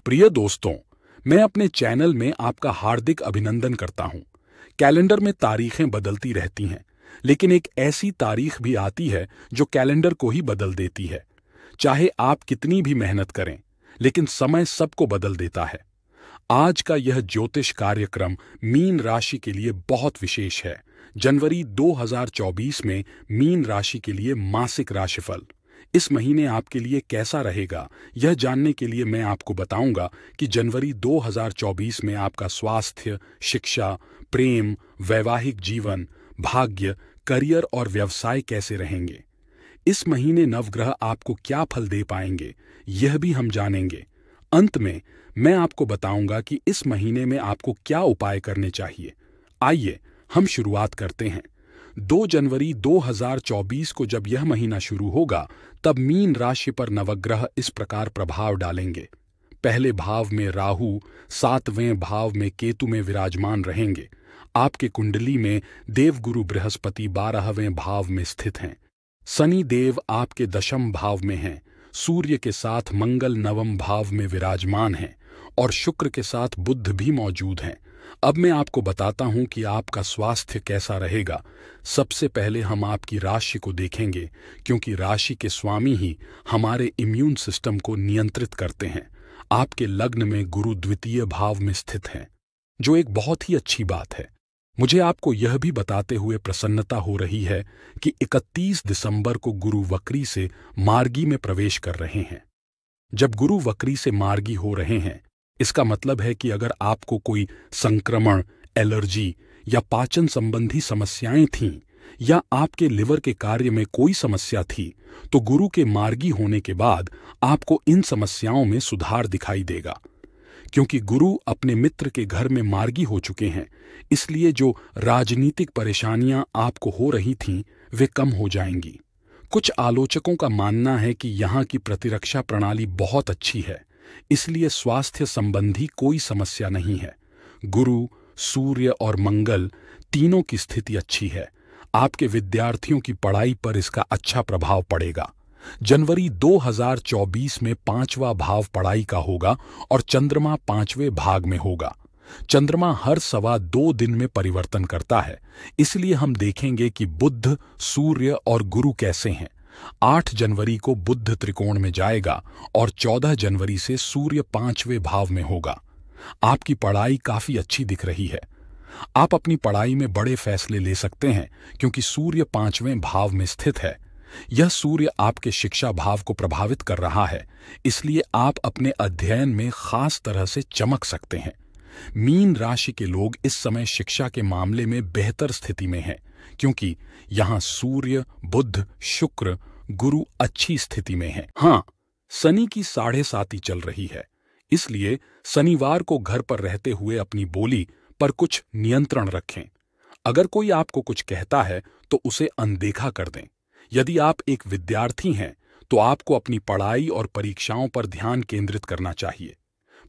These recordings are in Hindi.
प्रिय दोस्तों, मैं अपने चैनल में आपका हार्दिक अभिनंदन करता हूं। कैलेंडर में तारीखें बदलती रहती हैं, लेकिन एक ऐसी तारीख भी आती है जो कैलेंडर को ही बदल देती है। चाहे आप कितनी भी मेहनत करें, लेकिन समय सबको बदल देता है। आज का यह ज्योतिष कार्यक्रम मीन राशि के लिए बहुत विशेष है। जनवरी 2024 में मीन राशि के लिए मासिक राशिफल। इस महीने आपके लिए कैसा रहेगा, यह जानने के लिए मैं आपको बताऊंगा कि जनवरी 2024 में आपका स्वास्थ्य, शिक्षा, प्रेम, वैवाहिक जीवन, भाग्य, करियर और व्यवसाय कैसे रहेंगे। इस महीने नवग्रह आपको क्या फल दे पाएंगे, यह भी हम जानेंगे। अंत में मैं आपको बताऊंगा कि इस महीने में आपको क्या उपाय करने चाहिए। आइए हम शुरुआत करते हैं। 2 जनवरी 2024 को जब यह महीना शुरू होगा, तब मीन राशि पर नवग्रह इस प्रकार प्रभाव डालेंगे। पहले भाव में राहु, 7वें भाव में केतु में विराजमान रहेंगे। आपके कुंडली में देवगुरु बृहस्पति 12वें भाव में स्थित हैं। शनि देव आपके 10वें भाव में हैं। सूर्य के साथ मंगल 9वें भाव में विराजमान हैं और शुक्र के साथ बुध भी मौजूद हैं। अब मैं आपको बताता हूं कि आपका स्वास्थ्य कैसा रहेगा। सबसे पहले हम आपकी राशि को देखेंगे, क्योंकि राशि के स्वामी ही हमारे इम्यून सिस्टम को नियंत्रित करते हैं। आपके लग्न में गुरु 2वें भाव में स्थित हैं, जो एक बहुत ही अच्छी बात है। मुझे आपको यह भी बताते हुए प्रसन्नता हो रही है कि 31 दिसंबर को गुरु वक्री से मार्गी में प्रवेश कर रहे हैं। जब गुरु वक्री से मार्गी हो रहे हैं, इसका मतलब है कि अगर आपको कोई संक्रमण, एलर्जी या पाचन संबंधी समस्याएं थीं, या आपके लिवर के कार्य में कोई समस्या थी, तो गुरु के मार्गी होने के बाद आपको इन समस्याओं में सुधार दिखाई देगा। क्योंकि गुरु अपने मित्र के घर में मार्गी हो चुके हैं, इसलिए जो राजनीतिक परेशानियां आपको हो रही थीं, वे कम हो जाएंगी। कुछ आलोचकों का मानना है कि यहाँ की प्रतिरक्षा प्रणाली बहुत अच्छी है, इसलिए स्वास्थ्य संबंधी कोई समस्या नहीं है। गुरु, सूर्य और मंगल तीनों की स्थिति अच्छी है। आपके विद्यार्थियों की पढ़ाई पर इसका अच्छा प्रभाव पड़ेगा। जनवरी 2024 में 5वां भाव पढ़ाई का होगा और चंद्रमा 5वें भाग में होगा। चंद्रमा हर 2.25 दिन में परिवर्तन करता है, इसलिए हम देखेंगे कि बुध, सूर्य और गुरु कैसे हैं। 8 जनवरी को बुध त्रिकोण में जाएगा और 14 जनवरी से सूर्य 5वें भाव में होगा। आपकी पढ़ाई काफी अच्छी दिख रही है। आप अपनी पढ़ाई में बड़े फैसले ले सकते हैं, क्योंकि सूर्य 5वें भाव में स्थित है। यह सूर्य आपके शिक्षा भाव को प्रभावित कर रहा है, इसलिए आप अपने अध्ययन में खास तरह से चमक सकते हैं। मीन राशि के लोग इस समय शिक्षा के मामले में बेहतर स्थिति में हैं, क्योंकि यहाँ सूर्य, बुध, शुक्र, गुरु अच्छी स्थिति में हैं। हाँ, शनि की 7.5 चल रही है, इसलिए शनिवार को घर पर रहते हुए अपनी बोली पर कुछ नियंत्रण रखें। अगर कोई आपको कुछ कहता है तो उसे अनदेखा कर दें। यदि आप एक विद्यार्थी हैं, तो आपको अपनी पढ़ाई और परीक्षाओं पर ध्यान केंद्रित करना चाहिए।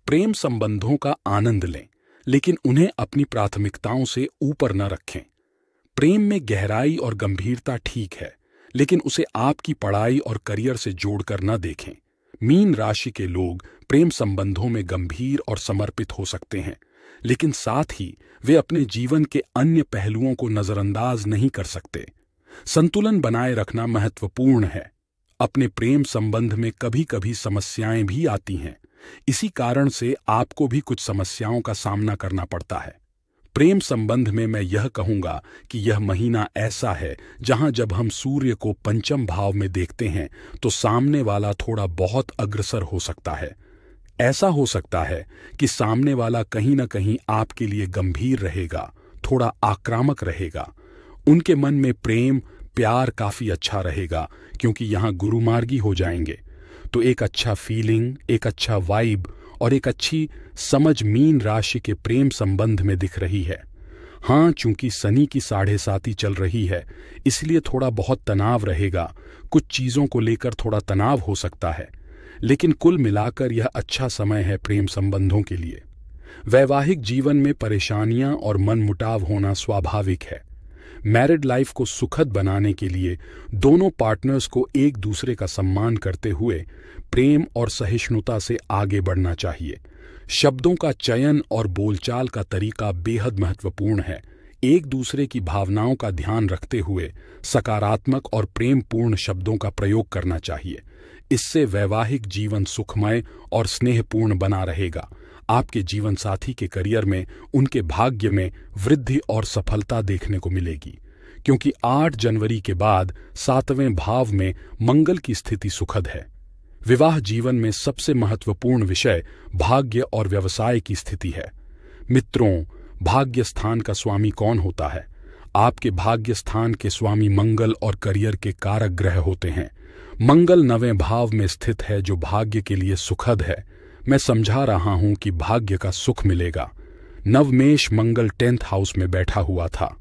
प्रेम संबंधों का आनंद लें, लेकिन उन्हें अपनी प्राथमिकताओं से ऊपर न रखें। प्रेम में गहराई और गंभीरता ठीक है, लेकिन उसे आपकी पढ़ाई और करियर से जोड़कर न देखें। मीन राशि के लोग प्रेम संबंधों में गंभीर और समर्पित हो सकते हैं, लेकिन साथ ही वे अपने जीवन के अन्य पहलुओं को नजरअंदाज नहीं कर सकते। संतुलन बनाए रखना महत्वपूर्ण है। अपने प्रेम संबंध में कभी कभी समस्याएं भी आती हैं, इसी कारण से आपको भी कुछ समस्याओं का सामना करना पड़ता है। प्रेम संबंध में मैं यह कहूंगा कि यह महीना ऐसा है जहां जब हम सूर्य को 5वें भाव में देखते हैं, तो सामने वाला थोड़ा बहुत अग्रसर हो सकता है। ऐसा हो सकता है कि सामने वाला कहीं न कहीं आपके लिए गंभीर रहेगा, थोड़ा आक्रामक रहेगा। उनके मन में प्रेम, प्यार काफी अच्छा रहेगा, क्योंकि यहाँ गुरु मार्गी हो जाएंगे। तो एक अच्छा फीलिंग, एक अच्छा वाइब और एक अच्छी समझ मीन राशि के प्रेम संबंध में दिख रही है। हाँ, चूंकि शनि की 7.5 चल रही है, इसलिए थोड़ा बहुत तनाव रहेगा। कुछ चीजों को लेकर थोड़ा तनाव हो सकता है, लेकिन कुल मिलाकर यह अच्छा समय है प्रेम संबंधों के लिए। वैवाहिक जीवन में परेशानियां और मनमुटाव होना स्वाभाविक है। मैरिड लाइफ को सुखद बनाने के लिए दोनों पार्टनर्स को एक दूसरे का सम्मान करते हुए प्रेम और सहिष्णुता से आगे बढ़ना चाहिए। शब्दों का चयन और बोलचाल का तरीका बेहद महत्वपूर्ण है। एक दूसरे की भावनाओं का ध्यान रखते हुए सकारात्मक और प्रेमपूर्ण शब्दों का प्रयोग करना चाहिए। इससे वैवाहिक जीवन सुखमय और स्नेहपूर्ण बना रहेगा। आपके जीवन साथी के करियर में उनके भाग्य में वृद्धि और सफलता देखने को मिलेगी, क्योंकि 8 जनवरी के बाद 7वें भाव में मंगल की स्थिति सुखद है। विवाह जीवन में सबसे महत्वपूर्ण विषय भाग्य और व्यवसाय की स्थिति है। मित्रों, भाग्य स्थान का स्वामी कौन होता है? आपके भाग्य स्थान के स्वामी मंगल और करियर के कारक ग्रह होते हैं। मंगल 9वें भाव में स्थित है, जो भाग्य के लिए सुखद है। मैं समझा रहा हूं कि भाग्य का सुख मिलेगा। नवमेश मंगल 10th हाउस में बैठा हुआ था।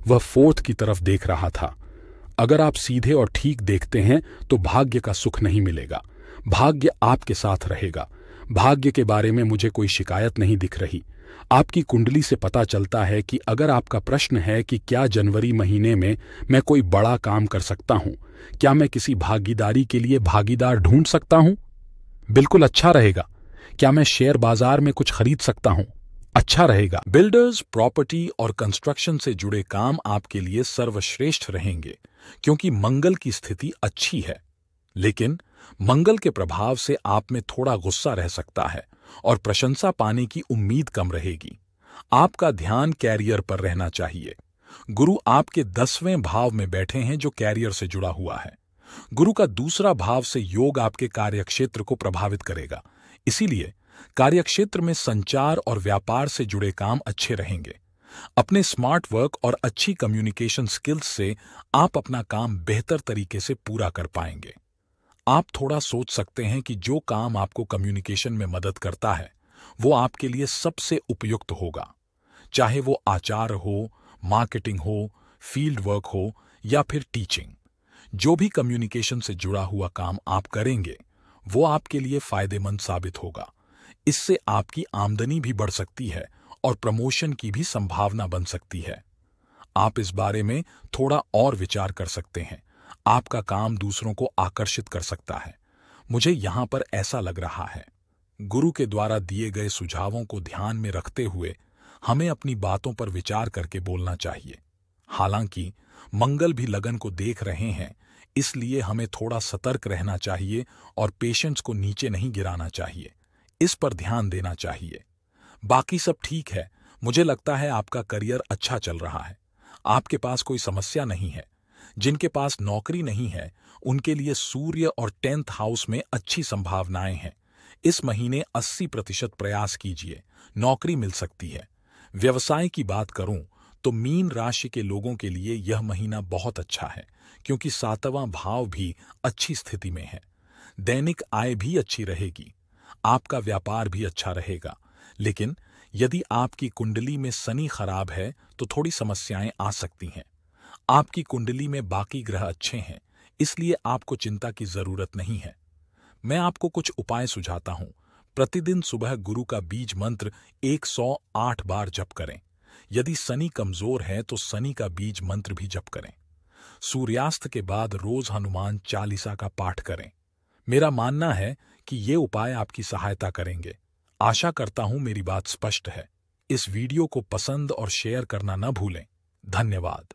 वह 4th की तरफ देख रहा था। अगर आप सीधे और ठीक देखते हैं तो भाग्य का सुख नहीं मिलेगा। भाग्य आपके साथ रहेगा। भाग्य के बारे में मुझे कोई शिकायत नहीं दिख रही। आपकी कुंडली से पता चलता है कि अगर आपका प्रश्न है कि क्या जनवरी महीने में मैं कोई बड़ा काम कर सकता हूं, क्या मैं किसी भागीदारी के लिए भागीदार ढूंढ सकता हूं? बिल्कुल अच्छा रहेगा। क्या मैं शेयर बाजार में कुछ खरीद सकता हूं? अच्छा रहेगा। बिल्डर्स, प्रॉपर्टी और कंस्ट्रक्शन से जुड़े काम आपके लिए सर्वश्रेष्ठ रहेंगे, क्योंकि मंगल की स्थिति अच्छी है। लेकिन मंगल के प्रभाव से आप में थोड़ा गुस्सा रह सकता है और प्रशंसा पाने की उम्मीद कम रहेगी। आपका ध्यान कैरियर पर रहना चाहिए। गुरु आपके 10वें भाव में बैठे हैं, जो कैरियर से जुड़ा हुआ है। गुरु का दूसरा भाव से योग आपके कार्यक्षेत्र को प्रभावित करेगा। इसीलिए कार्यक्षेत्र में संचार और व्यापार से जुड़े काम अच्छे रहेंगे। अपने स्मार्ट वर्क और अच्छी कम्युनिकेशन स्किल्स से आप अपना काम बेहतर तरीके से पूरा कर पाएंगे। आप थोड़ा सोच सकते हैं कि जो काम आपको कम्युनिकेशन में मदद करता है वो आपके लिए सबसे उपयुक्त होगा। चाहे वो आचार हो, मार्केटिंग हो, फील्ड वर्क हो या फिर टीचिंग। जो भी कम्युनिकेशन से जुड़ा हुआ काम आप करेंगे वो आपके लिए फायदेमंद साबित होगा। इससे आपकी आमदनी भी बढ़ सकती है और प्रमोशन की भी संभावना बन सकती है। आप इस बारे में थोड़ा और विचार कर सकते हैं। आपका काम दूसरों को आकर्षित कर सकता है। मुझे यहां पर ऐसा लग रहा है। गुरु के द्वारा दिए गए सुझावों को ध्यान में रखते हुए हमें अपनी बातों पर विचार करके बोलना चाहिए। हालांकि मंगल भी लगन को देख रहे हैं, इसलिए हमें थोड़ा सतर्क रहना चाहिए और पेशेंस को नीचे नहीं गिराना चाहिए। इस पर ध्यान देना चाहिए। बाकी सब ठीक है। मुझे लगता है आपका करियर अच्छा चल रहा है। आपके पास कोई समस्या नहीं है। जिनके पास नौकरी नहीं है उनके लिए सूर्य और 10th हाउस में अच्छी संभावनाएं हैं। इस महीने 80% प्रयास कीजिए, नौकरी मिल सकती है। व्यवसाय की बात करूं तो मीन राशि के लोगों के लिए यह महीना बहुत अच्छा है, क्योंकि 7वां भाव भी अच्छी स्थिति में है। दैनिक आय भी अच्छी रहेगी। आपका व्यापार भी अच्छा रहेगा। लेकिन यदि आपकी कुंडली में शनि खराब है तो थोड़ी समस्याएं आ सकती हैं। आपकी कुंडली में बाकी ग्रह अच्छे हैं, इसलिए आपको चिंता की जरूरत नहीं है। मैं आपको कुछ उपाय सुझाता हूं। प्रतिदिन सुबह गुरु का बीज मंत्र 108 बार जप करें। यदि शनि कमजोर है तो शनि का बीज मंत्र भी जप करें। सूर्यास्त के बाद रोज हनुमान चालीसा का पाठ करें। मेरा मानना है कि ये उपाय आपकी सहायता करेंगे। आशा करता हूं मेरी बात स्पष्ट है। इस वीडियो को पसंद और शेयर करना न भूलें। धन्यवाद।